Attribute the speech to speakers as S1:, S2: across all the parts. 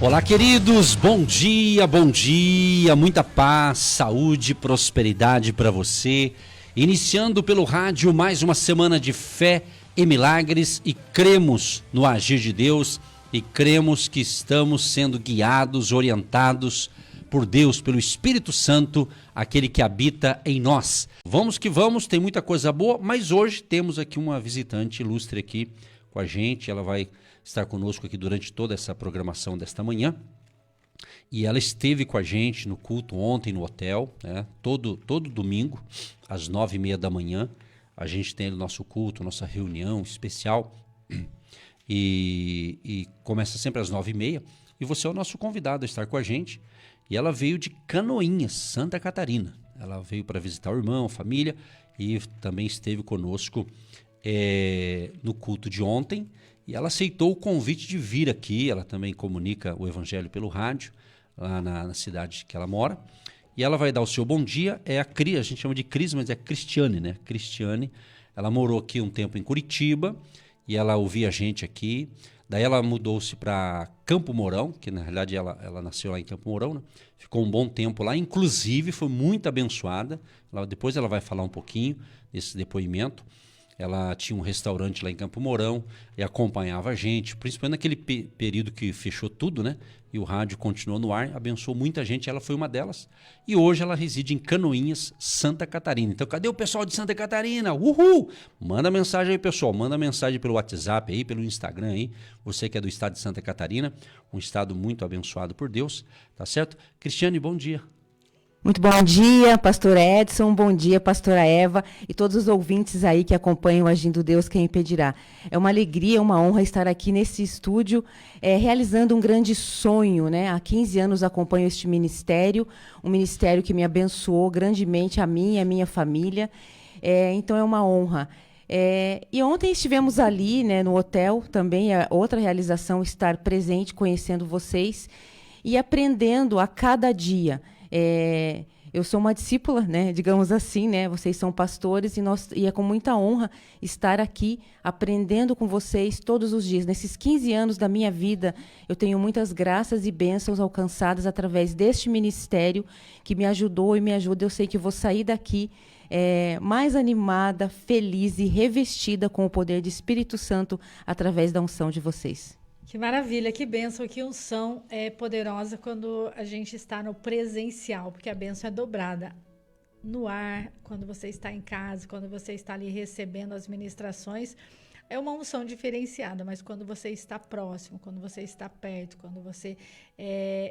S1: Olá, queridos, bom dia, muita paz, saúde, prosperidade para você. Iniciando pelo rádio mais uma semana de fé e milagres e cremos no agir de Deus e cremos que estamos sendo guiados, orientados por Deus, pelo Espírito Santo, aquele que habita em nós. Vamos que vamos, tem muita coisa boa, mas hoje temos aqui uma visitante ilustre aqui com a gente, ela vai estar conosco aqui durante toda essa programação desta manhã. E ela esteve com a gente no culto ontem no hotel, né? Todo domingo, às 9h30 da manhã, a gente tem o nosso culto, nossa reunião especial, e começa sempre às 9h30, e você é o nosso convidado a estar com a gente. E ela veio de Canoinhas, Santa Catarina. Ela veio para visitar o irmão, a família, e também esteve conosco no culto de ontem. E ela aceitou o convite de vir aqui. Ela também comunica o evangelho pelo rádio, lá na cidade que ela mora. E ela vai dar o seu bom dia. A gente chama de Cris, mas é Cristiane, né? Cristiane. Ela morou aqui um tempo em Curitiba e ela ouvia a gente aqui. Daí ela mudou-se para Campo Mourão, que na realidade ela nasceu lá em Campo Mourão, né? Ficou um bom tempo lá, inclusive foi muito abençoada. Depois ela vai falar um pouquinho desse depoimento. Ela tinha um restaurante lá em Campo Mourão e acompanhava a gente, principalmente naquele período que fechou tudo, né? E o rádio continuou no ar, abençoou muita gente, ela foi uma delas. E hoje ela reside em Canoinhas, Santa Catarina. Então, cadê o pessoal de Santa Catarina? Uhul! Manda mensagem aí, pessoal. Manda mensagem pelo WhatsApp aí, pelo Instagram aí. Você que é do estado de Santa Catarina, um estado muito abençoado por Deus, tá certo? Cristiane, bom dia.
S2: Muito bom dia, pastor Edson, bom dia, pastora Eva e todos os ouvintes aí que acompanham o Agindo Deus, quem impedirá. É uma alegria, uma honra estar aqui nesse estúdio, realizando um grande sonho, né? Há 15 anos acompanho este ministério, um ministério que me abençoou grandemente, a mim e a minha família, então é uma honra. E ontem estivemos ali, né, no hotel, também é outra realização, estar presente, conhecendo vocês e aprendendo a cada dia. Eu sou uma discípula, né, digamos assim, né, vocês são pastores e é com muita honra estar aqui aprendendo com vocês todos os dias. Nesses 15 anos da minha vida, eu tenho muitas graças e bênçãos alcançadas através deste ministério que me ajudou e me ajuda. Eu sei que vou sair daqui mais animada, feliz e revestida com o poder do Espírito Santo através da unção de vocês.
S3: Que maravilha, que bênção, que unção é poderosa quando a gente está no presencial, porque a bênção é dobrada no ar, quando você está em casa, quando você está ali recebendo as ministrações, é uma unção diferenciada, mas quando você está próximo, quando você está perto, quando você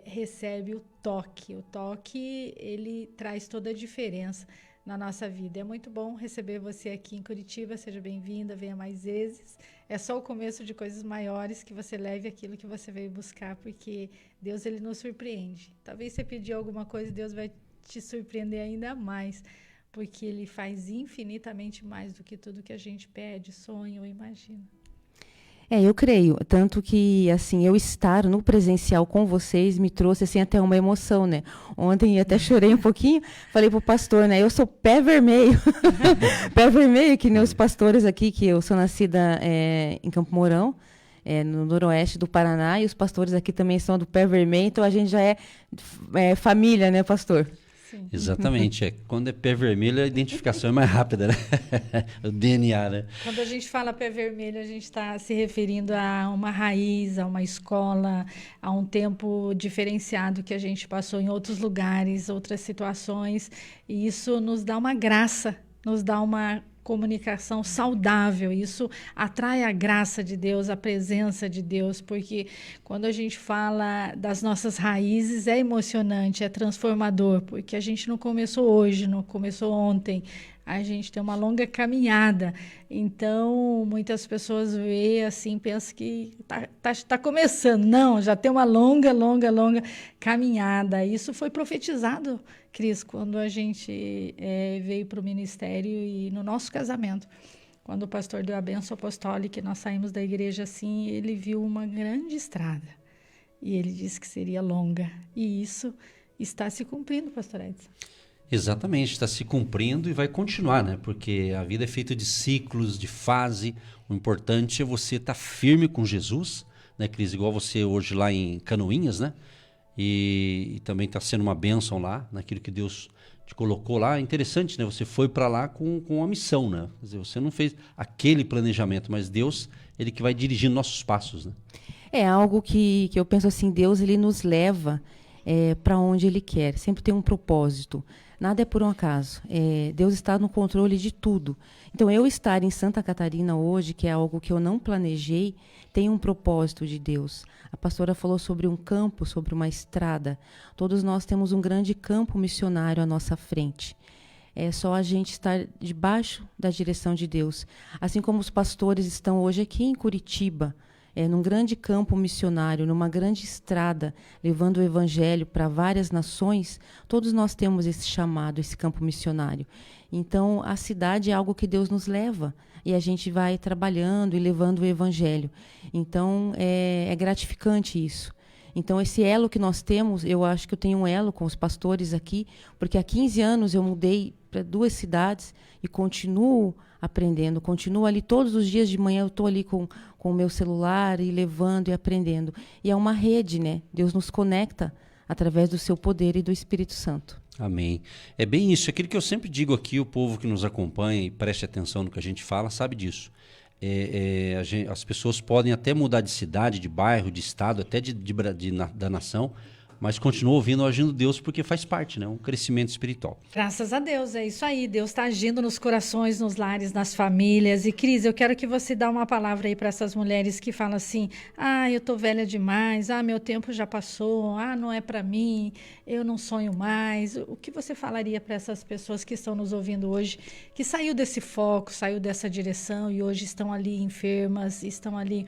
S3: recebe o toque, ele traz toda a diferença na nossa vida. É muito bom receber você aqui em Curitiba, seja bem-vinda, venha mais vezes. É só o começo de coisas maiores, que você leve aquilo que você veio buscar, porque Deus, ele nos surpreende. Talvez você pediu alguma coisa, Deus vai te surpreender ainda mais, porque ele faz infinitamente mais do que tudo que a gente pede, sonha ou imagina.
S2: Eu creio, tanto que, assim, eu estar no presencial com vocês me trouxe, assim, até uma emoção, né? Ontem eu até chorei um pouquinho, falei pro pastor, né? Eu sou pé vermelho, pé vermelho, que nem os pastores aqui, que eu sou nascida em Campo Mourão, no noroeste do Paraná, e os pastores aqui também são do pé vermelho, então a gente já é família, né, pastor?
S3: Sim.
S1: Exatamente, quando é pé vermelho a identificação é mais rápida, né? O DNA, né?
S3: Quando a gente fala pé vermelho, a gente está se referindo a uma raiz, a uma escola, a um tempo diferenciado que a gente passou em outros lugares, outras situações, e isso nos dá uma graça, nos dá uma comunicação saudável, isso atrai a graça de Deus, a presença de Deus, porque quando a gente fala das nossas raízes é emocionante, é transformador, porque a gente não começou hoje, não começou ontem, a gente tem uma longa caminhada, então muitas pessoas veem assim, pensam que tá começando, não, já tem uma longa caminhada. Isso foi profetizado, Cris, quando a gente veio para o ministério e no nosso casamento, quando o pastor deu a bênção apostólica, nós saímos da igreja assim, ele viu uma grande estrada e ele disse que seria longa, e isso está se cumprindo, pastor Edson.
S1: Exatamente, está se cumprindo e vai continuar, né? Porque a vida é feita de ciclos, de fase. O importante é você estar firme com Jesus, né, Cris? Igual você hoje lá em Canoinhas, né? E também está sendo uma bênção lá, naquilo que Deus te colocou lá. É interessante, né? Você foi para lá com uma missão, né? Quer dizer, você não fez aquele planejamento, mas Deus, ele que vai dirigindo nossos passos, né?
S2: É algo que eu penso assim, Deus ele nos leva para onde Ele quer. Sempre tem um propósito. Nada é por um acaso. Deus está no controle de tudo. Então, eu estar em Santa Catarina hoje, que é algo que eu não planejei, tem um propósito de Deus. A pastora falou sobre um campo, sobre uma estrada. Todos nós temos um grande campo missionário à nossa frente. É só a gente estar debaixo da direção de Deus. Assim como os pastores estão hoje aqui em Curitiba, num grande campo missionário, numa grande estrada, levando o evangelho para várias nações, todos nós temos esse chamado, esse campo missionário. Então, a cidade é algo que Deus nos leva, e a gente vai trabalhando e levando o evangelho. Então, é gratificante isso. Então, esse elo que nós temos, eu acho que eu tenho um elo com os pastores aqui, porque há 15 anos eu mudei para 2 cidades e continuo aprendendo, continuo ali todos os dias de manhã, eu estou ali com o meu celular e levando e aprendendo. E é uma rede, né? Deus nos conecta através do seu poder e do Espírito Santo.
S1: Amém. É bem isso, aquilo que eu sempre digo aqui, o povo que nos acompanha e preste atenção no que a gente fala, sabe disso. As pessoas podem até mudar de cidade, de bairro, de estado, até da nação, mas continua ouvindo, agindo Deus, porque faz parte, né? Um crescimento espiritual.
S3: Graças a Deus, é isso aí. Deus está agindo nos corações, nos lares, nas famílias. E, Cris, eu quero que você dê uma palavra aí para essas mulheres que falam assim, eu tô velha demais, meu tempo já passou, não é para mim, eu não sonho mais. O que você falaria para essas pessoas que estão nos ouvindo hoje, que saiu desse foco, saiu dessa direção e hoje estão ali enfermas, estão ali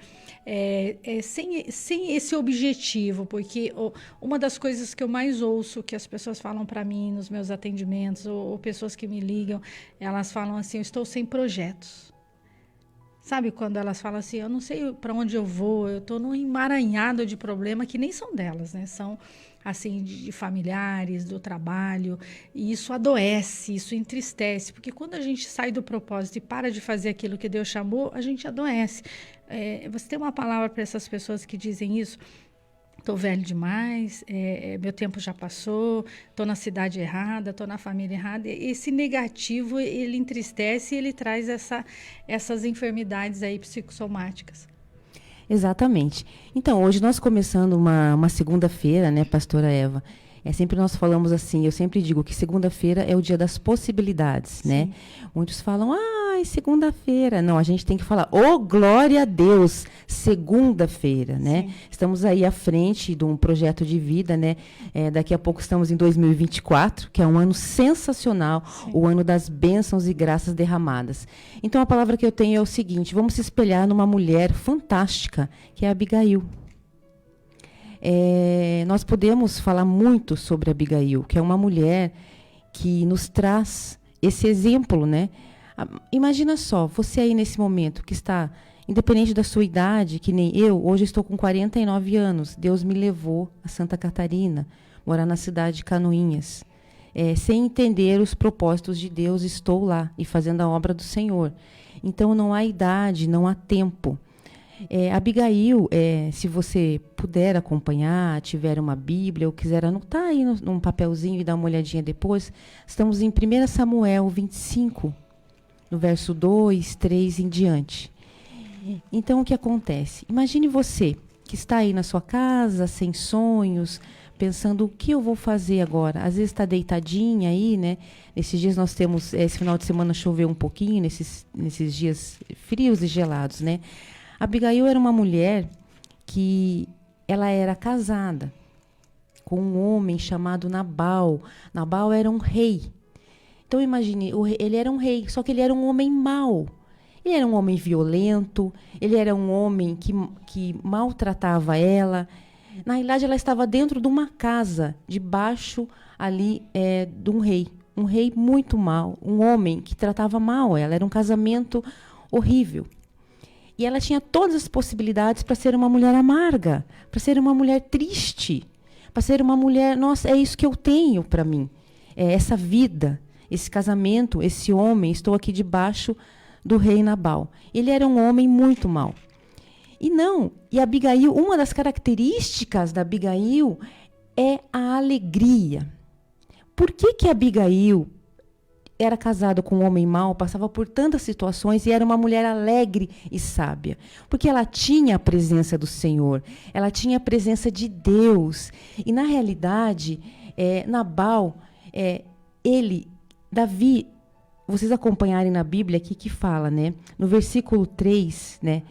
S3: sem esse objetivo? Porque uma das coisas que eu mais ouço que as pessoas falam para mim nos meus atendimentos, ou pessoas que me ligam, elas falam assim, eu estou sem projetos. Sabe quando elas falam assim, eu não sei para onde eu vou, eu estou num emaranhado de problema que nem são delas, né? São assim de familiares, do trabalho, e isso adoece, isso entristece, porque quando a gente sai do propósito e para de fazer aquilo que Deus chamou, a gente adoece. Você tem uma palavra para essas pessoas que dizem isso? Estou velho demais, meu tempo já passou, estou na cidade errada, estou na família errada. Esse negativo, ele entristece e ele traz essas enfermidades aí psicossomáticas.
S2: Exatamente. Então, hoje nós começando uma segunda-feira, né, pastora Eva? Sempre nós falamos assim, eu sempre digo que segunda-feira é o dia das possibilidades, sim, né? Muitos falam, segunda-feira. Não, a gente tem que falar, glória a Deus, segunda-feira, né? Sim. Estamos aí à frente de um projeto de vida, né? Daqui a pouco estamos em 2024, que é um ano sensacional, sim, o ano das bênçãos e graças derramadas. Então, a palavra que eu tenho é o seguinte, vamos se espelhar numa mulher fantástica, que é a Abigail. Nós podemos falar muito sobre Abigail, que é uma mulher que nos traz esse exemplo, né? Imagina só, você aí nesse momento que está, independente da sua idade, que nem eu, hoje estou com 49 anos, Deus me levou a Santa Catarina, morar na cidade de Canoinhas. Sem entender os propósitos de Deus, estou lá e fazendo a obra do Senhor. Então não há idade, não há tempo. Abigail, se você puder acompanhar, tiver uma Bíblia ou quiser anotar aí num papelzinho e dar uma olhadinha depois, estamos em 1 Samuel 25, no verso 2, 3 em diante. Então, o que acontece? Imagine você que está aí na sua casa, sem sonhos, pensando o que eu vou fazer agora. Às vezes está deitadinha aí, né? Nesses dias nós temos, esse final de semana choveu um pouquinho, nesses dias frios e gelados, né? Abigail era uma mulher que ela era casada com um homem chamado Nabal. Nabal era um rei. Então imagine, ele era um rei, só que ele era um homem mau. Ele era um homem violento, ele era um homem que maltratava ela. Na realidade, ela estava dentro de uma casa, debaixo ali de um rei muito mau, um homem que tratava mal ela. Era um casamento horrível. E ela tinha todas as possibilidades para ser uma mulher amarga, para ser uma mulher triste, para ser uma mulher, nossa, é isso que eu tenho para mim. Essa vida, esse casamento, esse homem, estou aqui debaixo do rei Nabal. Ele era um homem muito mau. E não, e Abigail, uma das características da Abigail é a alegria. Por que Abigail era casada com um homem mau, passava por tantas situações e era uma mulher alegre e sábia? Porque ela tinha a presença do Senhor, ela tinha a presença de Deus. E, na realidade, Nabal, Davi, vocês acompanharem na Bíblia aqui que fala, né? No versículo 3, né?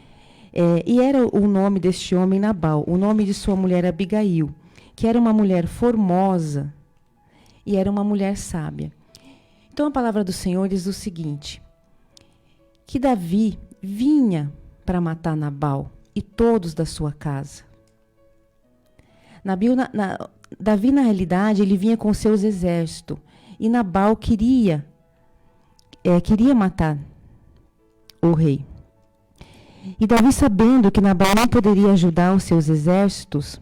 S2: E era o nome deste homem Nabal, o nome de sua mulher Abigail, que era uma mulher formosa e era uma mulher sábia. Então a palavra do Senhor diz o seguinte, que Davi vinha para matar Nabal e todos da sua casa. Davi, na realidade, ele vinha com seus exércitos e Nabal queria matar o rei. E Davi, sabendo que Nabal não poderia ajudar os seus exércitos,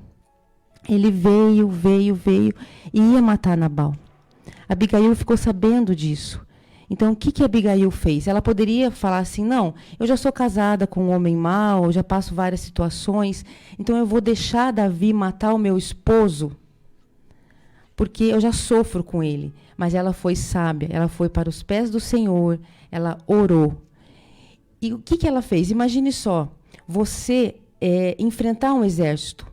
S2: ele veio e ia matar Nabal. Abigail ficou sabendo disso. Então, o que Abigail fez? Ela poderia falar assim, não, eu já sou casada com um homem mau, eu já passo várias situações, então eu vou deixar Davi matar o meu esposo, porque eu já sofro com ele. Mas ela foi sábia, ela foi para os pés do Senhor, ela orou. E o que ela fez? Imagine só, você enfrentar um exército.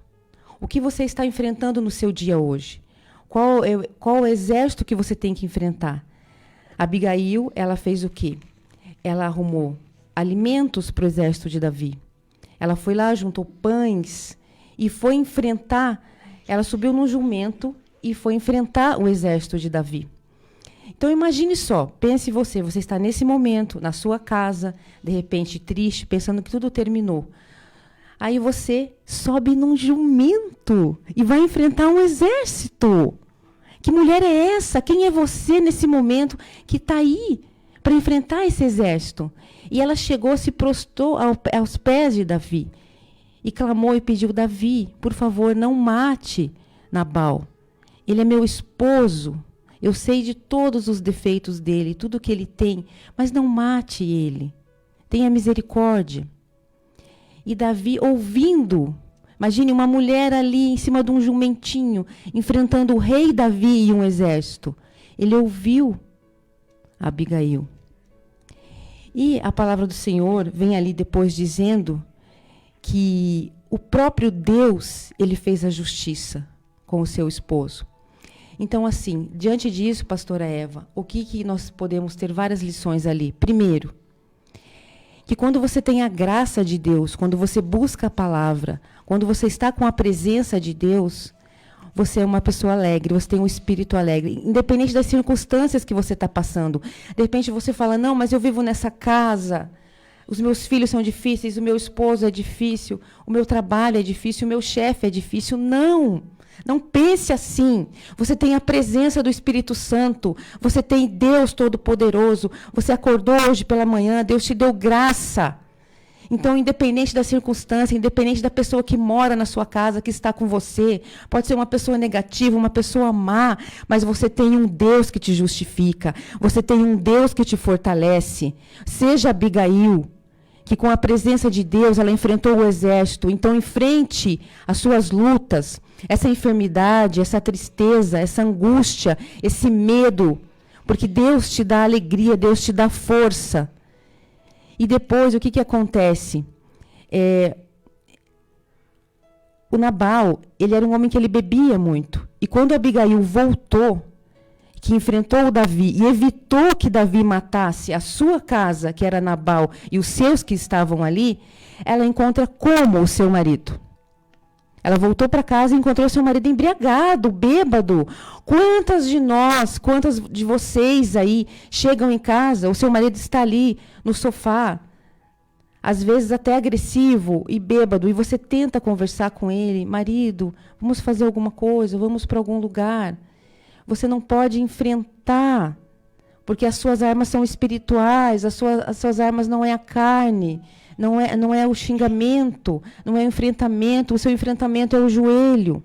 S2: O que você está enfrentando no seu dia hoje? Qual o exército que você tem que enfrentar? Abigail, ela fez o quê? Ela arrumou alimentos para o exército de Davi. Ela foi lá, juntou pães e foi enfrentar. Ela subiu num jumento e foi enfrentar o exército de Davi. Então, imagine só, pense você está nesse momento, na sua casa, de repente triste, pensando que tudo terminou. Aí você sobe num jumento e vai enfrentar um exército. Que mulher é essa? Quem é você nesse momento que está aí para enfrentar esse exército? E ela chegou, se prostrou aos pés de Davi e clamou e pediu, Davi, por favor, não mate Nabal. Ele é meu esposo. Eu sei de todos os defeitos dele, tudo que ele tem, mas não mate ele. Tenha misericórdia. E Davi, ouvindo, imagine uma mulher ali em cima de um jumentinho, enfrentando o rei Davi e um exército. Ele ouviu Abigail. E a palavra do Senhor vem ali depois dizendo que o próprio Deus, ele fez a justiça com o seu esposo. Então, assim, diante disso, pastora Eva, o que nós podemos ter várias lições ali? Primeiro, que quando você tem a graça de Deus, quando você busca a palavra, quando você está com a presença de Deus, você é uma pessoa alegre, você tem um espírito alegre, independente das circunstâncias que você está passando. De repente você fala, não, mas eu vivo nessa casa, os meus filhos são difíceis, o meu esposo é difícil, o meu trabalho é difícil, o meu chefe é difícil. Não pense assim. Você tem a presença do Espírito Santo. Você tem Deus Todo-Poderoso. Você acordou hoje pela manhã, Deus te deu graça. Então, independente da circunstância, independente da pessoa que mora na sua casa, que está com você, pode ser uma pessoa negativa, uma pessoa má, mas você tem um Deus que te justifica. Você tem um Deus que te fortalece. Seja Abigail, que com a presença de Deus ela enfrentou o exército. Então, enfrente as suas lutas, essa enfermidade, essa tristeza, essa angústia, esse medo, porque Deus te dá alegria, Deus te dá força. E depois, o que acontece? O Nabal, ele era um homem que ele bebia muito. E quando Abigail voltou, que enfrentou o Davi e evitou que Davi matasse a sua casa, que era Nabal, e os seus que estavam ali, ela encontra como o seu marido. Ela voltou para casa e encontrou seu marido embriagado, bêbado. Quantas de vocês aí chegam em casa, o seu marido está ali no sofá, às vezes até agressivo e bêbado, e você tenta conversar com ele, marido, vamos fazer alguma coisa, vamos para algum lugar. Você não pode enfrentar, porque as suas armas são espirituais, as suas armas não é a carne, não é o xingamento, não é o enfrentamento, o seu enfrentamento é o joelho.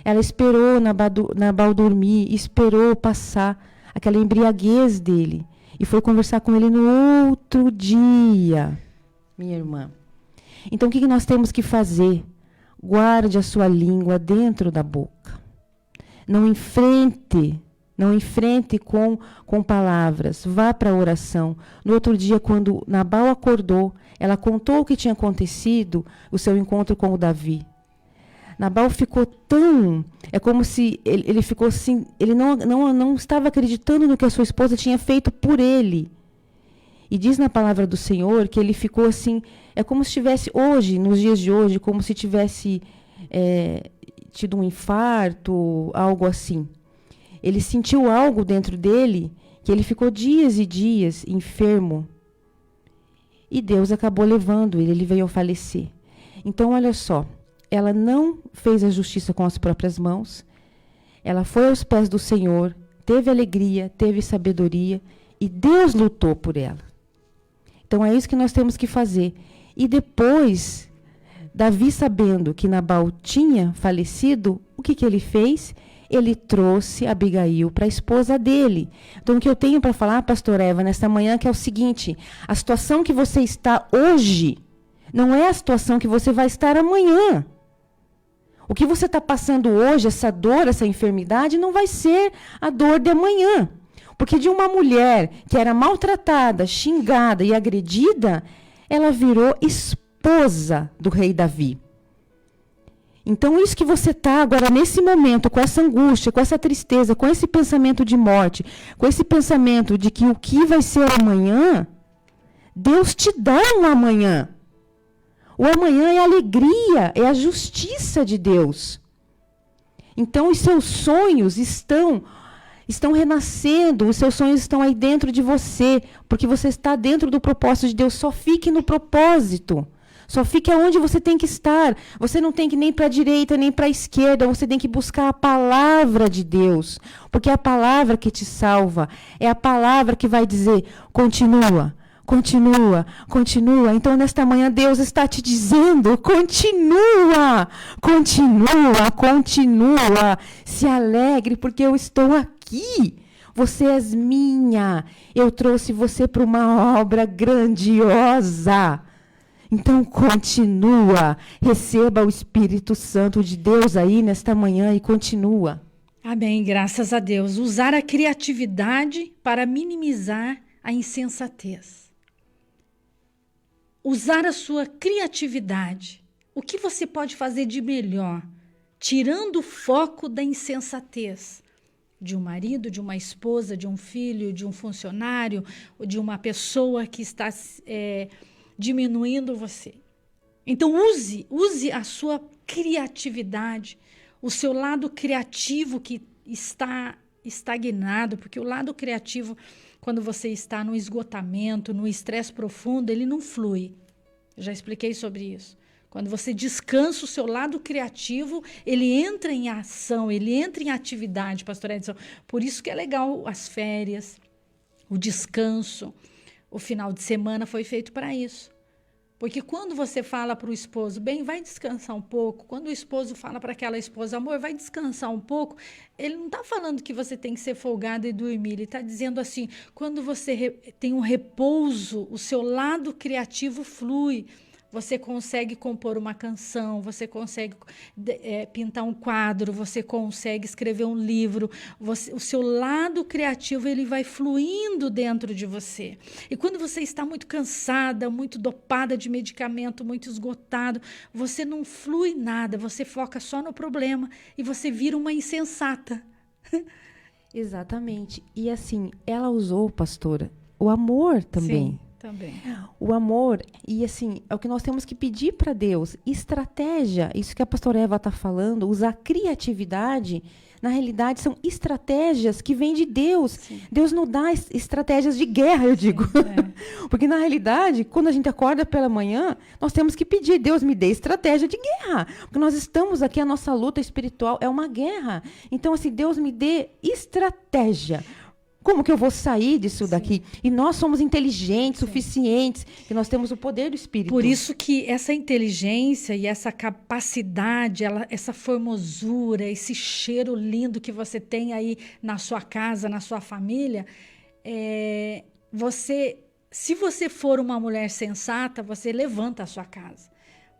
S2: Ela esperou Nabal dormir, esperou passar aquela embriaguez dele, e foi conversar com ele no outro dia, minha irmã. Então, o que nós temos que fazer? Guarde a sua língua dentro da boca. Não enfrente com palavras. Vá para a oração. No outro dia, quando Nabal acordou, ela contou o que tinha acontecido, o seu encontro com o Davi. Nabal ficou tão... É como se ele ficou assim... Ele não estava acreditando no que a sua esposa tinha feito por ele. E diz na palavra do Senhor que ele ficou assim... É como se tivesse hoje, nos dias de hoje, como se tivesse tido um infarto, algo assim. Ele sentiu algo dentro dele, que ele ficou dias e dias enfermo. E Deus acabou levando ele veio a falecer. Então, olha só, ela não fez a justiça com as próprias mãos, ela foi aos pés do Senhor, teve alegria, teve sabedoria, e Deus lutou por ela. Então, é isso que nós temos que fazer. E depois, Davi, sabendo que Nabal tinha falecido, o que ele fez? Ele trouxe Abigail para a esposa dele. Então, o que eu tenho para falar, pastor Eva, nesta manhã, que é o seguinte: a situação que você está hoje não é a situação que você vai estar amanhã. O que você está passando hoje, essa dor, essa enfermidade, não vai ser a dor de amanhã. Porque de uma mulher que era maltratada, xingada e agredida, ela virou esposa do rei Davi. Então, isso que você está agora, nesse momento, com essa angústia, com essa tristeza, com esse pensamento de morte, com esse pensamento de que o que vai ser amanhã, Deus te dá um amanhã. O amanhã é a alegria, é a justiça de Deus. Então, os seus sonhos estão renascendo, os seus sonhos estão aí dentro de você, porque você está dentro do propósito de Deus. Só fique no propósito. Só fique onde você tem que estar. Você não tem que ir nem para a direita, nem para a esquerda. Você tem que buscar a palavra de Deus. Porque é a palavra que te salva. É a palavra que vai dizer, continua, continua, continua. Então, nesta manhã, Deus está te dizendo, continua, continua, continua. Se alegre, porque eu estou aqui. Você és minha. Eu trouxe você para uma obra grandiosa. Então, continua, receba o Espírito Santo de Deus aí nesta manhã e continua.
S3: Amém, graças a Deus. Usar a criatividade para minimizar a insensatez. Usar a sua criatividade. O que você pode fazer de melhor, tirando o foco da insensatez de um marido, de uma esposa, de um filho, de um funcionário, ou de uma pessoa que está... diminuindo você. Então, use a sua criatividade, o seu lado criativo que está estagnado, porque o lado criativo, quando você está no esgotamento, no estresse profundo, ele não flui. Eu já expliquei sobre isso. Quando você descansa o seu lado criativo, ele entra em ação, ele entra em atividade, pastor Edson. Por isso que é legal as férias, o descanso. O final de semana foi feito para isso. Porque quando você fala para o esposo, bem, vai descansar um pouco. Quando o esposo fala para aquela esposa, amor, vai descansar um pouco. Ele não está falando que você tem que ser folgado e dormir. Ele está dizendo assim, quando você tem um repouso, o seu lado criativo flui. Você consegue compor uma canção, você consegue pintar um quadro, você consegue escrever um livro. O seu lado criativo ele vai fluindo dentro de você. E quando você está muito cansada, muito dopada de medicamento, muito esgotado, você não flui nada, você foca só no problema e você vira uma insensata.
S2: Exatamente. E assim, ela usou, pastora, o amor também.
S3: Sim. Também.
S2: O amor, e assim, é o que nós temos que pedir para Deus. Estratégia, isso que a pastora Eva está falando, usar criatividade, na realidade são estratégias que vêm de Deus. Sim. Deus não dá estratégias de guerra, eu digo. Sim, porque na realidade, quando a gente acorda pela manhã, nós temos que pedir, Deus me dê estratégia de guerra. Porque nós estamos aqui, a nossa luta espiritual é uma guerra. Então, assim, Deus me dê estratégia. Como que eu vou sair disso daqui? E nós somos inteligentes, suficientes, que nós temos o poder do Espírito.
S3: Por isso que essa inteligência e essa capacidade, essa formosura, esse cheiro lindo que você tem aí na sua casa, na sua família, se você for uma mulher sensata, você levanta a sua casa.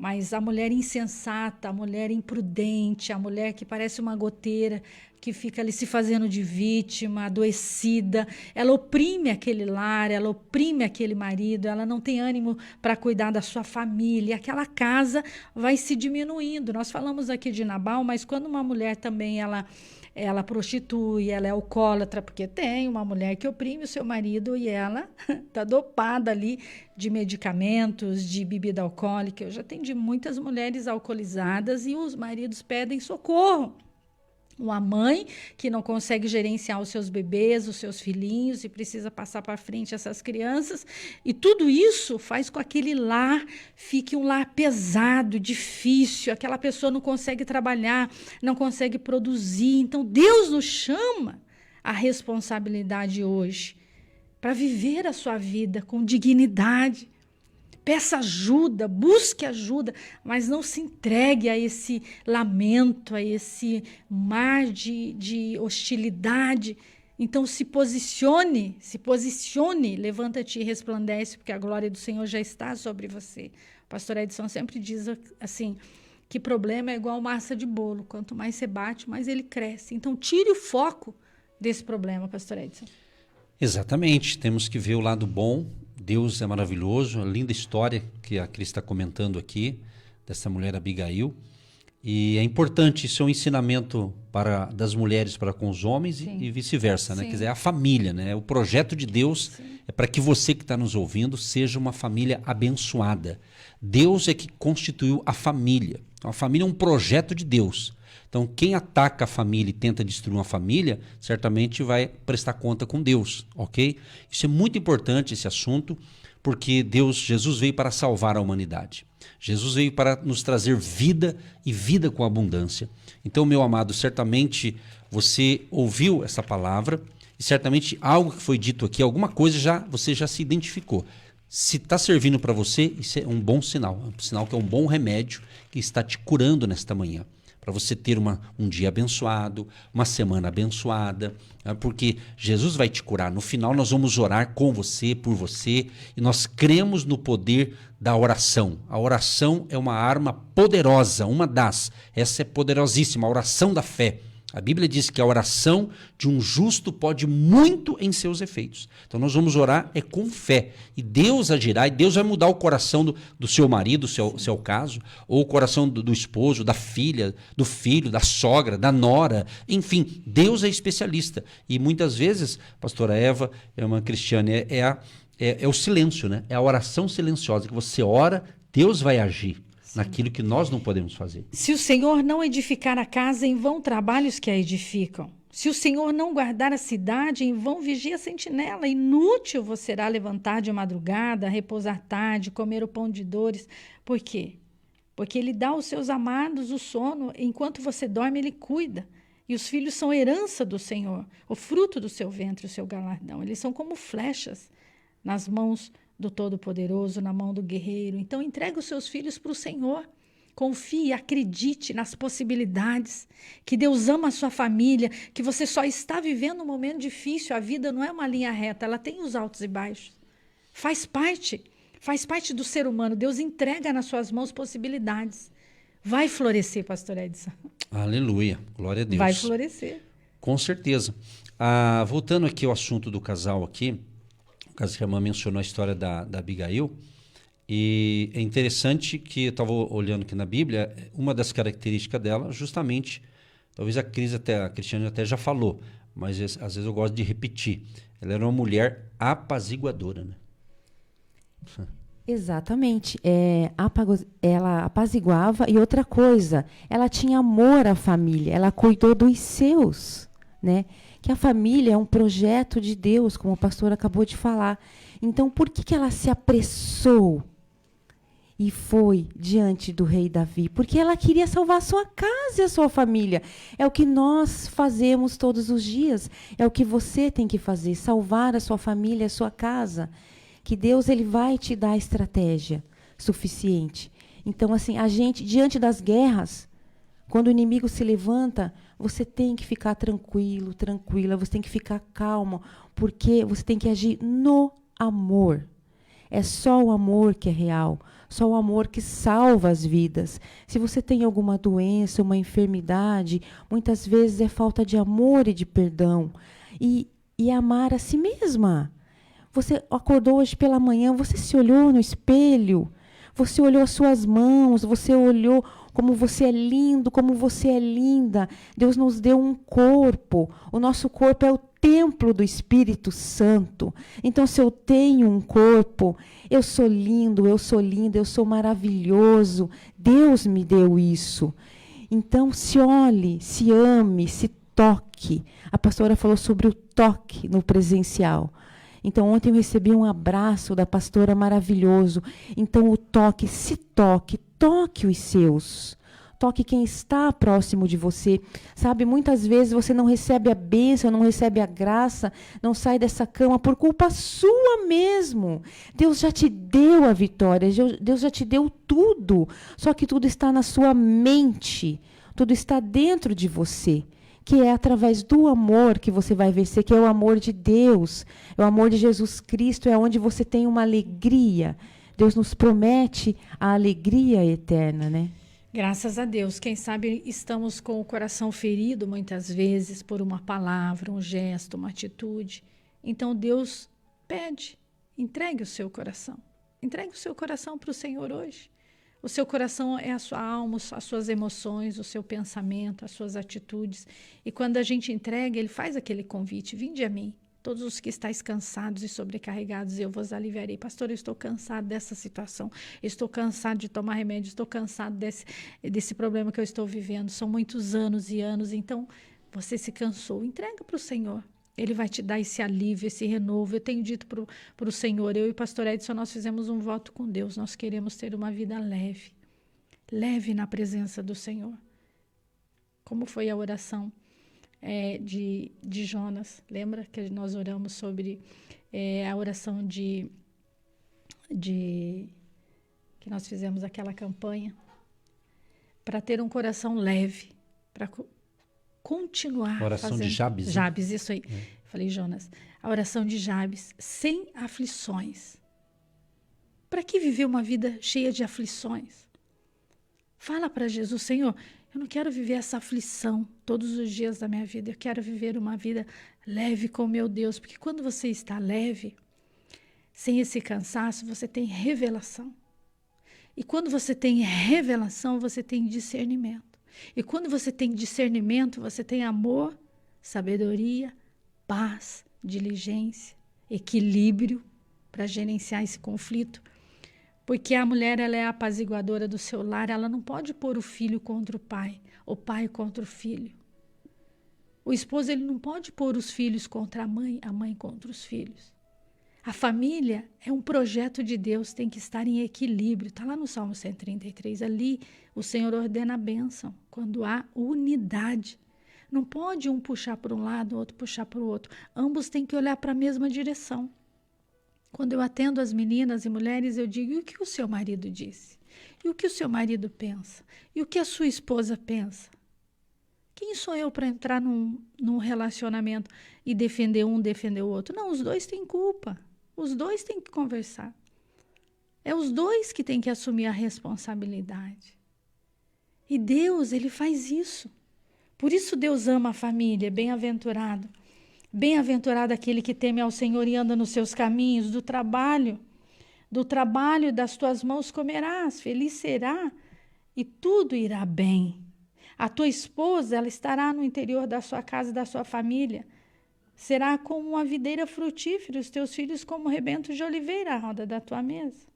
S3: Mas a mulher insensata, a mulher imprudente, a mulher que parece uma goteira, que fica ali se fazendo de vítima, adoecida, ela oprime aquele lar, ela oprime aquele marido, ela não tem ânimo para cuidar da sua família, aquela casa vai se diminuindo. Nós falamos aqui de Nabal, mas quando uma mulher também ela prostitui, ela é alcoólatra, porque tem uma mulher que oprime o seu marido e ela está dopada ali de medicamentos, de bebida alcoólica. Eu já atendi muitas mulheres alcoolizadas e os maridos pedem socorro. Uma mãe que não consegue gerenciar os seus bebês, os seus filhinhos e precisa passar para frente essas crianças. E tudo isso faz com que aquele lar fique um lar pesado, difícil. Aquela pessoa não consegue trabalhar, não consegue produzir. Então, Deus nos chama à responsabilidade hoje para viver a sua vida com dignidade. Peça ajuda, busque ajuda, mas não se entregue a esse lamento, a esse mar de hostilidade. Então se posicione, levanta-te e resplandece, porque a glória do Senhor já está sobre você. O pastor Edson sempre diz assim, que problema é igual massa de bolo, quanto mais você bate, mais ele cresce. Então tire o foco desse problema, pastor Edson.
S1: Exatamente, temos que ver o lado bom. Deus é maravilhoso, a linda história que a Cris está comentando aqui, dessa mulher Abigail. E é importante, isso é um ensinamento das mulheres para com os homens e vice-versa, né? Quer dizer, a família, né? O projeto de Deus é para que você que está nos ouvindo seja uma família abençoada. Deus é que constituiu a família. Então, a família é um projeto de Deus. Então, quem ataca a família e tenta destruir uma família, certamente vai prestar conta com Deus, ok? Isso é muito importante, esse assunto, porque Jesus veio para salvar a humanidade. Jesus veio para nos trazer vida e vida com abundância. Então, meu amado, certamente você ouviu essa palavra e certamente algo que foi dito aqui, alguma coisa você já se identificou. Se está servindo para você, isso é um bom sinal. É um sinal que é um bom remédio que está te curando nesta manhã. Para você ter um dia abençoado, uma semana abençoada, porque Jesus vai te curar. No final nós vamos orar com você, por você, e nós cremos no poder da oração. A oração é uma arma poderosa, essa é poderosíssima, a oração da fé. A Bíblia diz que a oração de um justo pode muito em seus efeitos. Então nós vamos orar com fé. E Deus agirá, e Deus vai mudar o coração do seu marido, se é o caso, ou o coração do esposo, da filha, do filho, da sogra, da nora. Enfim, Deus é especialista. E muitas vezes, pastora Eva, irmã Cristiane, é o silêncio, né? É a oração silenciosa, que você ora, Deus vai agir. Naquilo que nós não podemos fazer.
S3: Se o Senhor não edificar a casa, em vão trabalhos que a edificam. Se o Senhor não guardar a cidade, em vão vigia a sentinela. Inútil você será levantar de madrugada, repousar tarde, comer o pão de dores. Por quê? Porque ele dá aos seus amados o sono, enquanto você dorme, ele cuida. E os filhos são herança do Senhor, o fruto do seu ventre, o seu galardão. Eles são como flechas nas mãos do Todo-Poderoso, na mão do guerreiro. Então, entregue os seus filhos para o Senhor. Confie, acredite nas possibilidades, que Deus ama a sua família, que você só está vivendo um momento difícil. A vida não é uma linha reta, ela tem os altos e baixos. Faz parte do ser humano. Deus entrega nas suas mãos possibilidades. Vai florescer, pastor Edson.
S1: Aleluia, glória a Deus.
S3: Vai florescer.
S1: Com certeza. Voltando aqui ao assunto do casal aqui, caso que a irmã mencionou a história da Abigail, e é interessante que eu estava olhando aqui na Bíblia, uma das características dela, justamente, talvez a Cristiane até já falou, mas às vezes eu gosto de repetir, ela era uma mulher apaziguadora, né?
S2: Exatamente. Ela apaziguava, e outra coisa, ela tinha amor à família, ela cuidou dos seus, né? Que a família é um projeto de Deus, como o pastor acabou de falar. Então, por que ela se apressou e foi diante do rei Davi? Porque ela queria salvar a sua casa e a sua família. É o que nós fazemos todos os dias. É o que você tem que fazer, salvar a sua família, a sua casa. Que Deus ele vai te dar a estratégia suficiente. Então, assim, a gente, diante das guerras, quando o inimigo se levanta, você tem que ficar tranquilo, tranquila, você tem que ficar calmo, porque você tem que agir no amor. É só o amor que é real, só o amor que salva as vidas. Se você tem alguma doença, uma enfermidade, muitas vezes é falta de amor e de perdão. E amar a si mesma. Você acordou hoje pela manhã, você se olhou no espelho, você olhou as suas mãos, você olhou como você é lindo, como você é linda. Deus nos deu um corpo. O nosso corpo é o templo do Espírito Santo. Então, se eu tenho um corpo, eu sou lindo, eu sou linda, eu sou maravilhoso. Deus me deu isso. Então, se olhe, se ame, se toque. A pastora falou sobre o toque no presencial. Então, ontem eu recebi um abraço da pastora maravilhoso. Então, o toque, se toque, toque os seus. Toque quem está próximo de você. Sabe, muitas vezes você não recebe a bênção, não recebe a graça, não sai dessa cama por culpa sua mesmo. Deus já te deu a vitória, Deus já te deu tudo. Só que tudo está na sua mente, tudo está dentro de você. Que é através do amor que você vai vencer, que é o amor de Deus, é o amor de Jesus Cristo, é onde você tem uma alegria. Deus nos promete a alegria eterna, né?
S3: Graças a Deus. Quem sabe estamos com o coração ferido muitas vezes por uma palavra, um gesto, uma atitude. Então Deus pede, entregue o seu coração. Entregue o seu coração para o Senhor hoje. O seu coração é a sua alma, as suas emoções, o seu pensamento, as suas atitudes. E quando a gente entrega, ele faz aquele convite: vinde a mim, todos os que estáis cansados e sobrecarregados, eu vos aliviarei. Pastor, eu estou cansado dessa situação, eu estou cansado de tomar remédio, estou cansado desse problema que eu estou vivendo. São muitos anos e anos, então você se cansou. Entrega para o Senhor. Ele vai te dar esse alívio, esse renovo. Eu tenho dito para o Senhor, eu e o pastor Edson, nós fizemos um voto com Deus. Nós queremos ter uma vida leve, leve na presença do Senhor. Como foi a oração de Jonas? Lembra que nós oramos sobre a oração que nós fizemos aquela campanha? Para ter um coração leve, para continuar
S1: oração
S3: fazendo.
S1: De Jabes. Né?
S3: Jabes, isso aí. Falei Jonas. A oração de Jabes, sem aflições. Para que viver uma vida cheia de aflições? Fala para Jesus: Senhor, eu não quero viver essa aflição todos os dias da minha vida. Eu quero viver uma vida leve com meu Deus. Porque quando você está leve, sem esse cansaço, você tem revelação. E quando você tem revelação, você tem discernimento. E quando você tem discernimento, você tem amor, sabedoria, paz, diligência, equilíbrio para gerenciar esse conflito. Porque a mulher, ela é a apaziguadora do seu lar, ela não pode pôr o filho contra o pai contra o filho. O esposo, ele não pode pôr os filhos contra a mãe contra os filhos. A família é um projeto de Deus, tem que estar em equilíbrio. Está lá no Salmo 133, ali o Senhor ordena a bênção, quando há unidade. Não pode um puxar para um lado, o outro puxar para o outro. Ambos têm que olhar para a mesma direção. Quando eu atendo as meninas e mulheres, eu digo: e o que o seu marido disse? E o que o seu marido pensa? E o que a sua esposa pensa? Quem sou eu para entrar num relacionamento e defender um, defender o outro? Não, os dois têm culpa. Os dois têm que conversar. É os dois que têm que assumir a responsabilidade. E Deus, ele faz isso. Por isso Deus ama a família, bem-aventurado. Bem-aventurado aquele que teme ao Senhor e anda nos seus caminhos. Do trabalho das tuas mãos comerás, feliz será e tudo irá bem. A tua esposa, ela estará no interior da sua casa e da sua família. Será como uma videira frutífera, os teus filhos como rebentos de oliveira à roda da tua mesa.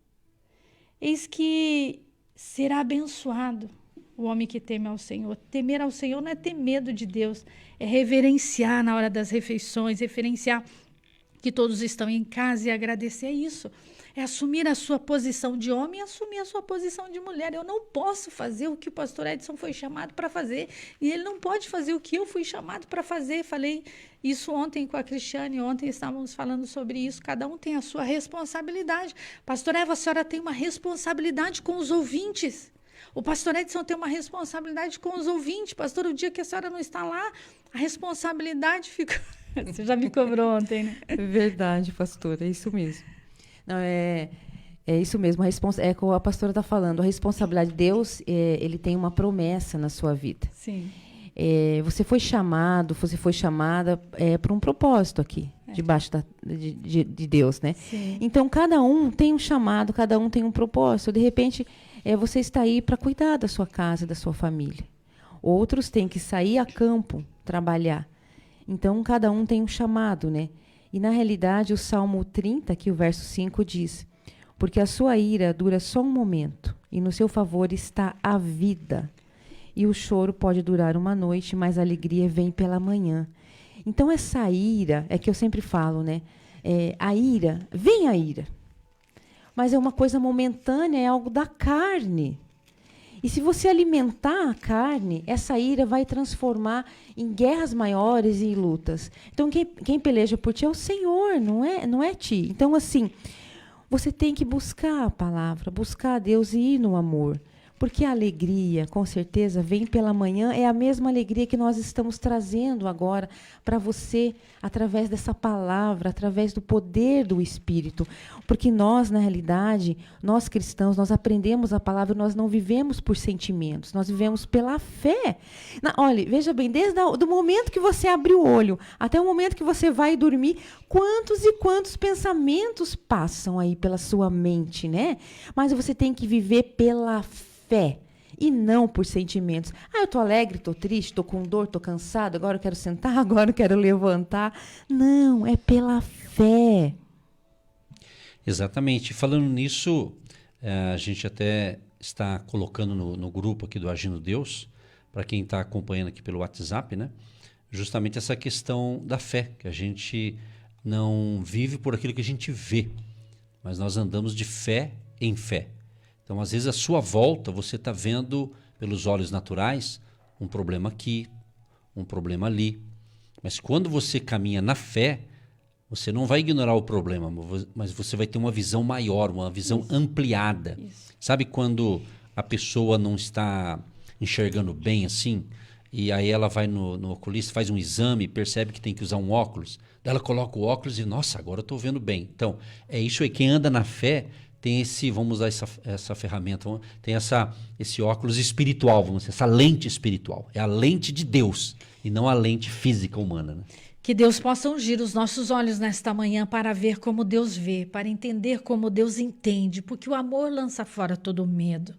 S3: Eis que será abençoado o homem que teme ao Senhor. Temer ao Senhor não é ter medo de Deus, é reverenciar na hora das refeições, referenciar que todos estão em casa e agradecer. É isso. É assumir a sua posição de homem e assumir a sua posição de mulher. Eu não posso fazer o que o pastor Edson foi chamado para fazer e ele não pode fazer o que eu fui chamado para fazer. Falei isso ontem com a Cristiane, ontem estávamos falando sobre isso. Cada um tem a sua responsabilidade. Pastor Eva, a senhora tem uma responsabilidade com os ouvintes. O pastor Edson tem uma responsabilidade com os ouvintes. Pastor, o dia que a senhora não está lá, a responsabilidade fica... Você já me cobrou ontem, né?
S2: É verdade, pastor, é isso mesmo. Não, é isso mesmo, é como a pastora está falando, a responsabilidade de Deus, ele tem uma promessa na sua vida.
S3: Sim.
S2: Você foi chamada para um propósito aqui, debaixo de Deus, né?
S3: Sim.
S2: Então, cada um tem um chamado, cada um tem um propósito. De repente, você está aí para cuidar da sua casa, da sua família. Outros têm que sair a campo, trabalhar. Então, cada um tem um chamado, né? E, na realidade, o Salmo 30, aqui o verso 5 diz: porque a sua ira dura só um momento, e no seu favor está a vida. E o choro pode durar uma noite, mas a alegria vem pela manhã. Então, essa ira, é que eu sempre falo, né? Vem a ira. Mas é uma coisa momentânea, é algo da carne. E se você alimentar a carne, essa ira vai transformar em guerras maiores e em lutas. Então, quem peleja por ti é o Senhor, não é ti. Então, assim, você tem que buscar a palavra, buscar a Deus e ir no amor. Porque a alegria, com certeza, vem pela manhã, é a mesma alegria que nós estamos trazendo agora para você, através dessa palavra, através do poder do Espírito. Porque nós, na realidade, nós cristãos, nós aprendemos a palavra, nós não vivemos por sentimentos, nós vivemos pela fé. Olha, veja bem, desde o momento que você abre o olho até o momento que você vai dormir, quantos e quantos pensamentos passam aí pela sua mente, né? Mas você tem que viver pela fé e não por sentimentos. Eu tô alegre, tô triste, tô com dor, tô cansado, agora eu quero sentar, agora eu quero levantar. Não, é pela fé.
S1: Exatamente. Falando nisso, a gente até está colocando no grupo aqui do Agindo Deus, para quem está acompanhando aqui pelo WhatsApp, né? Justamente essa questão da fé, que a gente não vive por aquilo que a gente vê, mas nós andamos de fé em fé. Então, às vezes, à sua volta, você está vendo, pelos olhos naturais, um problema aqui, um problema ali. Mas quando você caminha na fé, você não vai ignorar o problema, mas você vai ter uma visão maior, uma visão ampliada. Isso. Sabe quando a pessoa não está enxergando bem assim, e aí ela vai no oculista, faz um exame, percebe que tem que usar um óculos, daí ela coloca o óculos e, nossa, agora eu estou vendo bem. Então, é isso aí, quem anda na fé tem vamos usar essa ferramenta, tem esse óculos espiritual, vamos dizer, essa lente espiritual. É a lente de Deus e não a lente física humana, né?
S3: Que Deus possa ungir os nossos olhos nesta manhã para ver como Deus vê, para entender como Deus entende, porque o amor lança fora todo medo.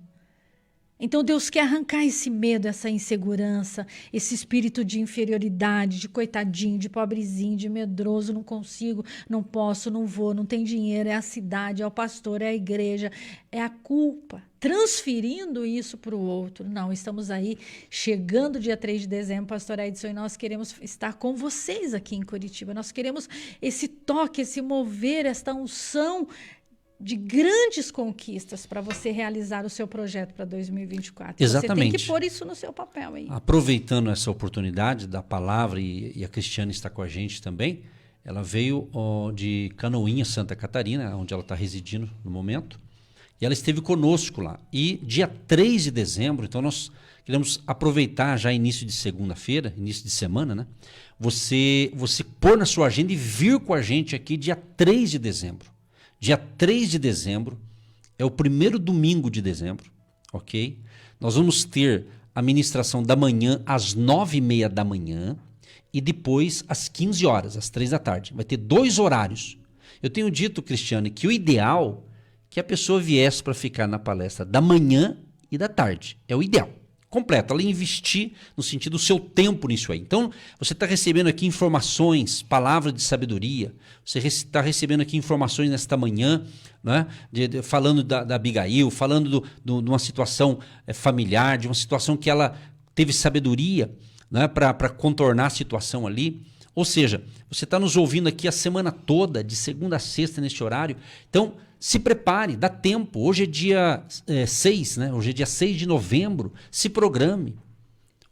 S3: Então Deus quer arrancar esse medo, essa insegurança, esse espírito de inferioridade, de coitadinho, de pobrezinho, de medroso, não consigo, não posso, não vou, não tem dinheiro, é a cidade, é o pastor, é a igreja, é a culpa. Transferindo isso para o outro. Não, estamos aí chegando dia 3 de dezembro, pastor Edson, e nós queremos estar com vocês aqui em Curitiba. Nós queremos esse toque, esse mover, esta unção de grandes conquistas para você realizar o seu projeto para 2024.
S1: Exatamente.
S3: Você tem que pôr isso no seu papel aí.
S1: Aproveitando essa oportunidade da palavra, e a Cristiane está com a gente também, ela veio de Canoinhas, Santa Catarina, onde ela está residindo no momento, e ela esteve conosco lá. E dia 3 de dezembro, então nós queremos aproveitar já início de segunda-feira, início de semana, né? Você pôr na sua agenda e vir com a gente aqui dia 3 de dezembro. Dia 3 de dezembro é o primeiro domingo de dezembro, ok? Nós vamos ter a ministração da manhã às 9h30 da manhã e depois às 15 horas, às 3 da tarde. Vai ter 2 horários. Eu tenho dito, Cristiane, que o ideal é que a pessoa viesse para ficar na palestra da manhã e da tarde. É o ideal. Completo, ela investir no sentido do seu tempo nisso aí. Então, você está recebendo aqui informações, palavras de sabedoria, você está recebendo aqui informações nesta manhã, né? Falando da Abigail, falando de uma situação familiar, de uma situação que ela teve sabedoria, né? Para contornar a situação ali. Ou seja, você está nos ouvindo aqui a semana toda, de segunda a sexta, neste horário. Então, se prepare, dá tempo. Hoje é dia 6, né? Hoje é dia 6 de novembro. Se programe.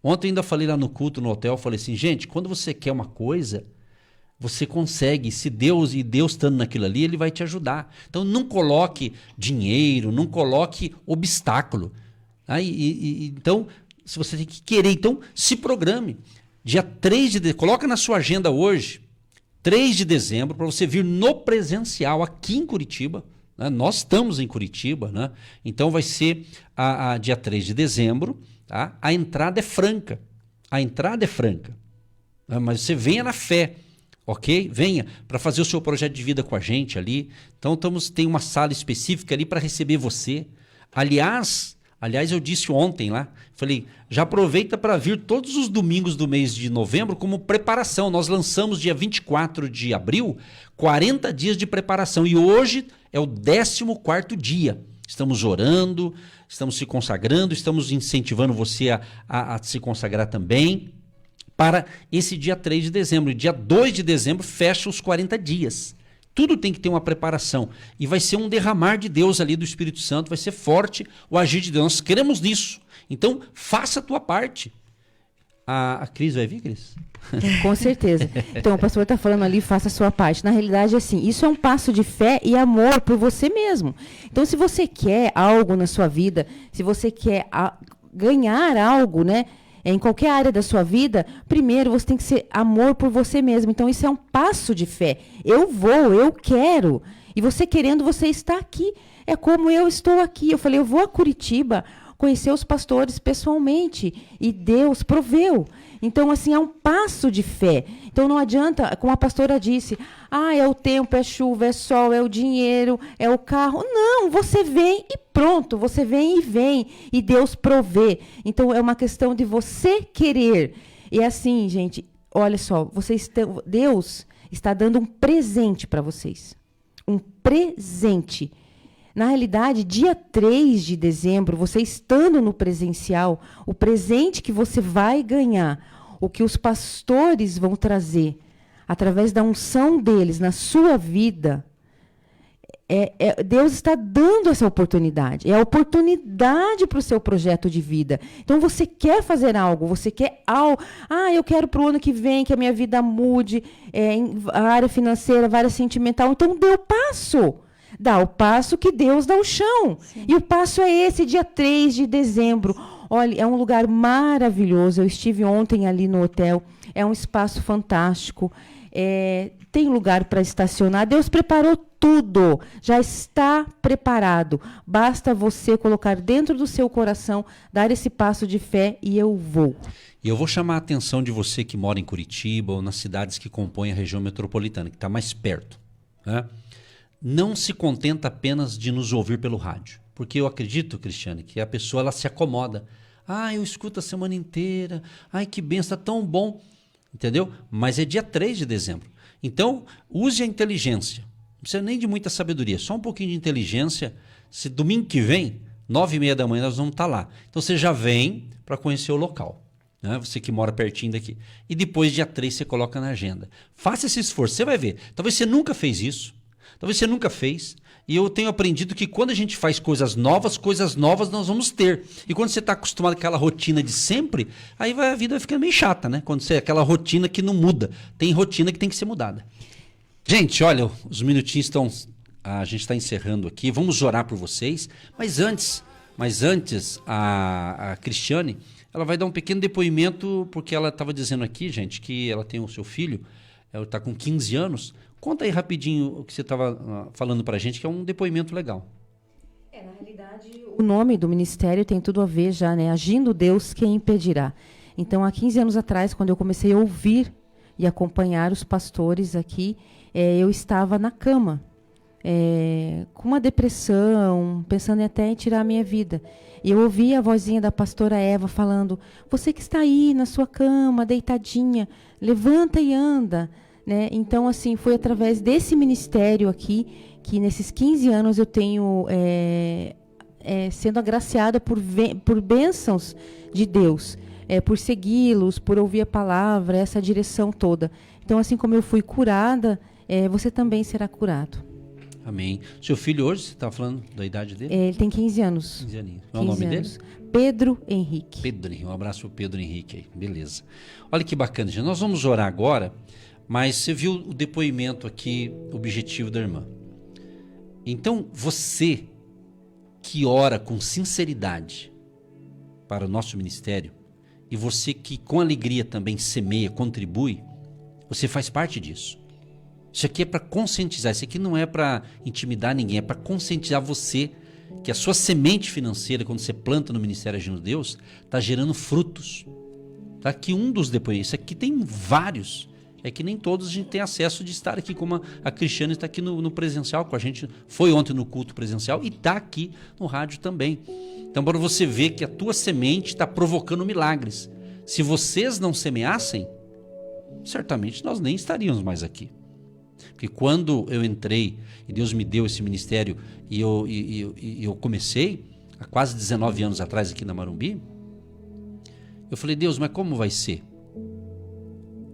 S1: Ontem ainda falei lá no culto, no hotel, falei assim, gente, quando você quer uma coisa, você consegue. Se Deus estando naquilo ali, Ele vai te ajudar. Então, não coloque dinheiro, não coloque obstáculo. Então, se você tem que querer, então se programe. Dia 3 de dezembro, coloca na sua agenda hoje. 3 de dezembro, para você vir no presencial aqui em Curitiba. Né? Nós estamos em Curitiba, né? Então vai ser dia 3 de dezembro. Tá? A entrada é franca. A entrada é franca. Né? Mas você venha na fé. Ok? Venha para fazer o seu projeto de vida com a gente ali. Então tem uma sala específica ali para receber você. Aliás, eu disse ontem lá, falei, já aproveita para vir todos os domingos do mês de novembro como preparação. Nós lançamos dia 24 de abril, 40 dias de preparação. E hoje é o 14º dia. Estamos orando, estamos se consagrando, estamos incentivando você a se consagrar também. Para esse dia 3 de dezembro. E dia 2 de dezembro fecha os 40 dias. Tudo tem que ter uma preparação. E vai ser um derramar de Deus ali do Espírito Santo. Vai ser forte o agir de Deus. Nós queremos nisso. Então, faça a tua parte. A Cris vai vir, Cris?
S2: Com certeza. Então, o pastor está falando ali, faça a sua parte. Na realidade, assim, isso é um passo de fé e amor por você mesmo. Então, se você quer algo na sua vida, se você quer ganhar algo, né? Em qualquer área da sua vida, primeiro você tem que ser amor por você mesmo. Então, isso é um passo de fé. Eu quero. E você querendo, você está aqui. É como eu estou aqui. Eu falei, eu vou a Curitiba conhecer os pastores pessoalmente. E Deus proveu. Então, assim, é um passo de fé. Então, não adianta, como a pastora disse, é o tempo, é chuva, é sol, é o dinheiro, é o carro. Não, você vem e pronto, você vem e Deus provê. Então, é uma questão de você querer. E assim, gente, olha só, Deus está dando um presente para vocês. Um presente. Na realidade, dia 3 de dezembro, você estando no presencial, o presente que você vai ganhar, o que os pastores vão trazer, através da unção deles na sua vida, Deus está dando essa oportunidade. É a oportunidade para o seu projeto de vida. Então, você quer fazer algo, você quer algo. Eu quero para o ano que vem que a minha vida mude, em a área financeira, a área sentimental. Então, dê o passo. Dá o passo que Deus dá o chão. Sim. E o passo é esse, dia 3 de dezembro. Olha, é um lugar maravilhoso. Eu estive ontem ali no hotel. É um espaço fantástico. Tem lugar para estacionar. Deus preparou tudo. Já está preparado. Basta você colocar dentro do seu coração, dar esse passo de fé e eu vou.
S1: E eu vou chamar a atenção de você que mora em Curitiba ou nas cidades que compõem a região metropolitana, que está mais perto, né? Não se contenta apenas de nos ouvir pelo rádio. Porque eu acredito, Cristiane, que a pessoa ela se acomoda. Eu escuto a semana inteira. Que benção, tá tão bom. Entendeu? Mas é dia 3 de dezembro. Então, use a inteligência. Não precisa nem de muita sabedoria. Só um pouquinho de inteligência. Se domingo que vem, 9h30 da manhã, nós vamos estar lá. Então, você já vem para conhecer o local. Né? Você que mora pertinho daqui. E depois, dia 3, você coloca na agenda. Faça esse esforço. Você vai ver. Talvez você nunca fez isso. Talvez você nunca fez. E eu tenho aprendido que quando a gente faz coisas novas nós vamos ter. E quando você está acostumado com aquela rotina de sempre, aí a vida vai ficando meio chata, né? Quando você aquela rotina que não muda. Tem rotina que tem que ser mudada. Gente, olha, os minutinhos estão... A gente está encerrando aqui. Vamos orar por vocês. Mas antes a Cristiane, ela vai dar um pequeno depoimento, porque ela estava dizendo aqui, gente, que ela tem o seu filho, ela está com 15 anos. Conta aí rapidinho o que você estava falando para a gente, que é um depoimento legal.
S2: Na realidade, o nome do ministério tem tudo a ver já, né? Agindo Deus, quem impedirá? Então, há 15 anos atrás, quando eu comecei a ouvir e acompanhar os pastores aqui, eu estava na cama, com uma depressão, pensando até em tirar a minha vida. E eu ouvi a vozinha da pastora Eva falando, você que está aí na sua cama, deitadinha, levanta e anda. Né? Então, assim, foi através desse ministério aqui que nesses 15 anos eu tenho sendo agraciada por bênçãos de Deus, por segui-los, por ouvir a palavra, essa direção toda. Então, assim como eu fui curada, você também será curado.
S1: Amém. Seu filho hoje, você estava falando da idade dele?
S2: Ele tem 15 anos.
S1: 15 aninhos. Qual é o nome dele?
S2: Pedro Henrique.
S1: Pedro Henrique. Um abraço para o Pedro Henrique aí. Beleza. Olha que bacana, gente. Nós vamos orar agora. Mas você viu o depoimento aqui, objetivo da irmã. Então, você que ora com sinceridade para o nosso ministério, e você que com alegria também semeia, contribui, você faz parte disso. Isso aqui é para conscientizar, isso aqui não é para intimidar ninguém, é para conscientizar você que a sua semente financeira, quando você planta no Ministério Agindo Deus, está gerando frutos. Tá aqui um dos depoimentos, isso aqui tem vários. É que nem todos a gente tem acesso de estar aqui, como a Cristiane está aqui no presencial com a gente, foi ontem no culto presencial e está aqui no rádio também. Então, para você ver que a tua semente está provocando milagres. Se vocês não semeassem, certamente nós nem estaríamos mais aqui. Porque quando eu entrei e Deus me deu esse ministério e eu comecei, há quase 19 anos atrás aqui na Marumbi, eu falei, Deus, mas como vai ser?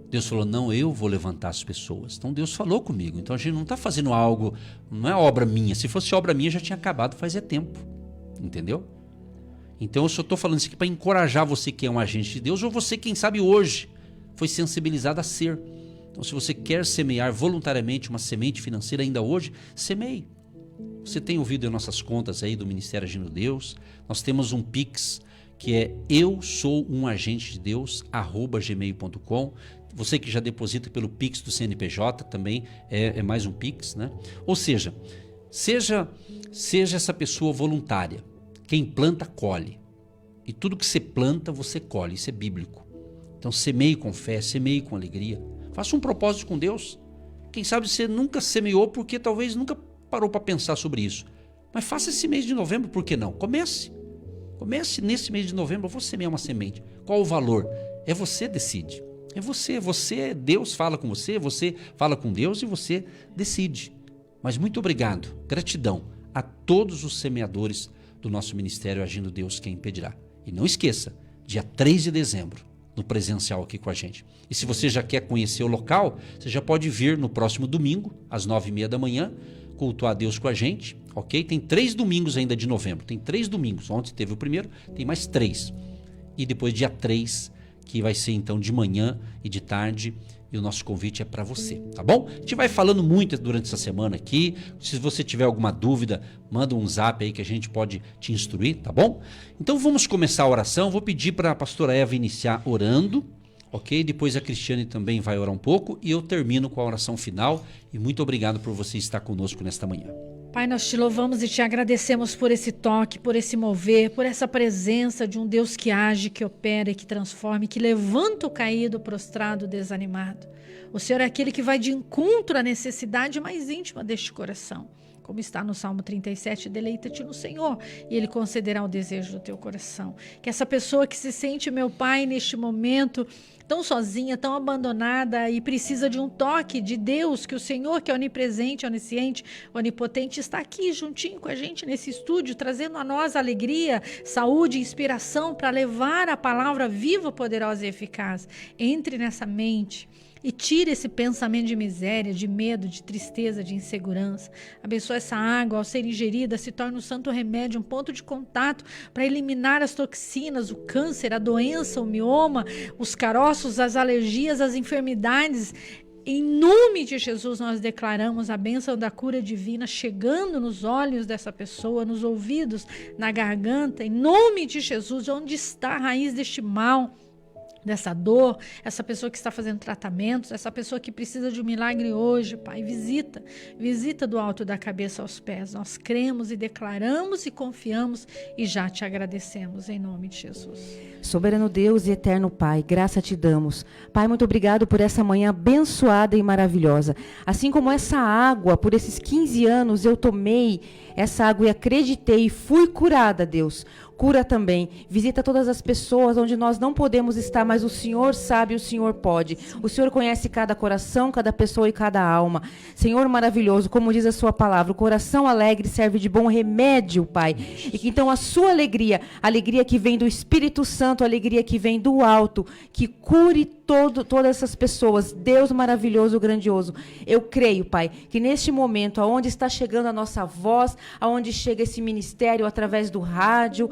S1: Deus falou, não, eu vou levantar as pessoas. Então Deus falou comigo. Então a gente não está fazendo algo, não é obra minha. Se fosse obra minha, já tinha acabado fazia tempo. Entendeu? Então eu só estou falando isso aqui para encorajar você que é um agente de Deus, ou você, quem sabe, hoje foi sensibilizado a ser. Então se você quer semear voluntariamente uma semente financeira ainda hoje, semeie. Você tem ouvido as nossas contas aí do Ministério Agindo Deus. Nós temos um Pix, que é eusoumagentededeus@gmail.com. Você que já deposita pelo Pix do CNPJ também é mais um Pix, né? Ou seja essa pessoa voluntária. Quem planta, colhe. E tudo que você planta, você colhe. Isso é bíblico. Então semeie com fé, semeie com alegria. Faça um propósito com Deus. Quem sabe você nunca semeou porque talvez nunca parou para pensar sobre isso. Mas faça esse mês de novembro, por que não? Comece nesse mês de novembro, eu vou semear uma semente. Qual o valor? É você decide. É você, Deus fala com você, você fala com Deus e você decide. Mas muito obrigado, gratidão a todos os semeadores do nosso Ministério Agindo Deus, quem impedirá. E não esqueça, dia 3 de dezembro, no presencial aqui com a gente. E se você já quer conhecer o local, você já pode vir no próximo domingo, às 9h30 da manhã, cultuar a Deus com a gente, ok? Tem 3 domingos ainda de novembro, tem 3 domingos. Ontem teve o primeiro, tem mais 3. E depois dia 3, que vai ser então de manhã e de tarde, e o nosso convite é para você, tá bom? A gente vai falando muito durante essa semana aqui. Se você tiver alguma dúvida, manda um zap aí que a gente pode te instruir, tá bom? Então vamos começar a oração. Vou pedir para a pastora Eva iniciar orando, ok? Depois a Cristiane também vai orar um pouco e eu termino com a oração final. E muito obrigado por você estar conosco nesta manhã.
S3: Pai, nós te louvamos e te agradecemos por esse toque, por esse mover, por essa presença de um Deus que age, que opera e que transforma, e que levanta o caído, prostrado, desanimado. O Senhor é aquele que vai de encontro à necessidade mais íntima deste coração. Como está no Salmo 37, deleita-te no Senhor e Ele concederá o desejo do teu coração. Que essa pessoa que se sente, meu Pai, neste momento tão sozinha, tão abandonada e precisa de um toque de Deus, que o Senhor, que é onipresente, onisciente, onipotente, está aqui juntinho com a gente nesse estúdio, trazendo a nós alegria, saúde, inspiração para levar a palavra viva, poderosa e eficaz. Entre nessa mente e tire esse pensamento de miséria, de medo, de tristeza, de insegurança. Abençoa essa água, ao ser ingerida, se torna um santo remédio, um ponto de contato para eliminar as toxinas, o câncer, a doença, o mioma, os caroços, as alergias, as enfermidades. Em nome de Jesus, nós declaramos a bênção da cura divina chegando nos olhos dessa pessoa, nos ouvidos, na garganta. Em nome de Jesus, onde está a raiz deste mal, dessa dor, essa pessoa que está fazendo tratamentos, essa pessoa que precisa de um milagre hoje, Pai, visita do alto da cabeça aos pés. Nós cremos e declaramos e confiamos e já te agradecemos em nome de Jesus.
S2: Soberano Deus e eterno Pai, graça te damos. Pai, muito obrigado por essa manhã abençoada e maravilhosa. Assim como essa água, por esses 15 anos eu tomei essa água e acreditei e fui curada, Deus. Cura também. Visita todas as pessoas onde nós não podemos estar, mas o Senhor sabe, o Senhor pode. O Senhor conhece cada coração, cada pessoa e cada alma. Senhor maravilhoso, como diz a sua palavra, o coração alegre serve de bom remédio, Pai. E que então a sua alegria, a alegria que vem do Espírito Santo, a alegria que vem do alto, que cure todas essas pessoas. Deus maravilhoso, grandioso. Eu creio, Pai, que neste momento, aonde está chegando a nossa voz, aonde chega esse ministério através do rádio,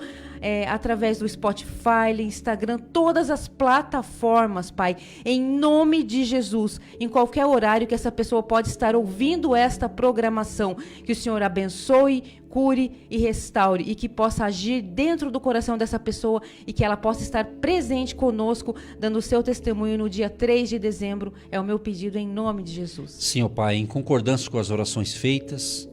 S2: através do Spotify, Instagram, todas as plataformas, Pai, em nome de Jesus, em qualquer horário que essa pessoa pode estar ouvindo esta programação, que o Senhor abençoe, cure e restaure, e que possa agir dentro do coração dessa pessoa e que ela possa estar presente conosco, dando o seu testemunho no dia 3 de dezembro. É o meu pedido em nome de Jesus.
S1: Sim, ó Pai, em concordância com as orações feitas,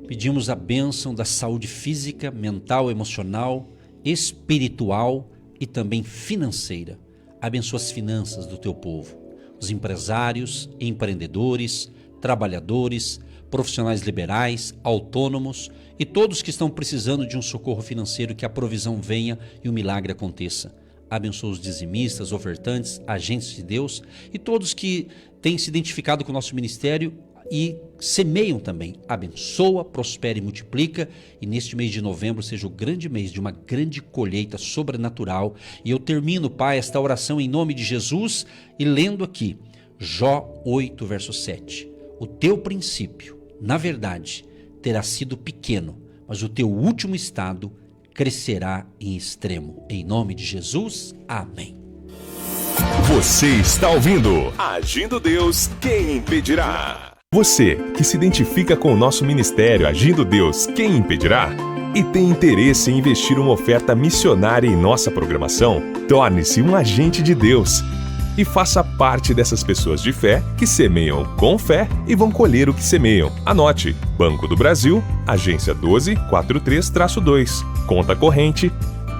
S1: pedimos a bênção da saúde física, mental, emocional, espiritual e também financeira. Abençoa as finanças do teu povo, os empresários, empreendedores, trabalhadores, profissionais liberais, autônomos e todos que estão precisando de um socorro financeiro, que a provisão venha e o milagre aconteça. Abençoa os dizimistas, ofertantes, agentes de Deus e todos que têm se identificado com o nosso ministério e semeiam também. Abençoa, prospera e multiplica, e neste mês de novembro seja o grande mês de uma grande colheita sobrenatural. E eu termino, Pai, esta oração em nome de Jesus e lendo aqui Jó 8, verso 7. O teu princípio, na verdade, terá sido pequeno, mas o teu último estado crescerá em extremo. Em nome de Jesus, amém.
S4: Você está ouvindo Agindo Deus, quem impedirá? Você que se identifica com o nosso ministério Agindo Deus, quem impedirá? E tem interesse em investir uma oferta missionária em nossa programação? Torne-se um agente de Deus e faça parte dessas pessoas de fé que semeiam com fé e vão colher o que semeiam. Anote: Banco do Brasil, agência 1243-2, conta corrente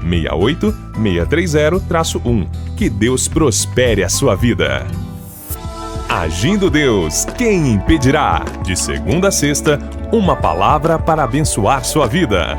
S4: 68630-1. Que Deus prospere a sua vida. Agindo Deus, quem impedirá? De segunda a sexta, uma palavra para abençoar sua vida.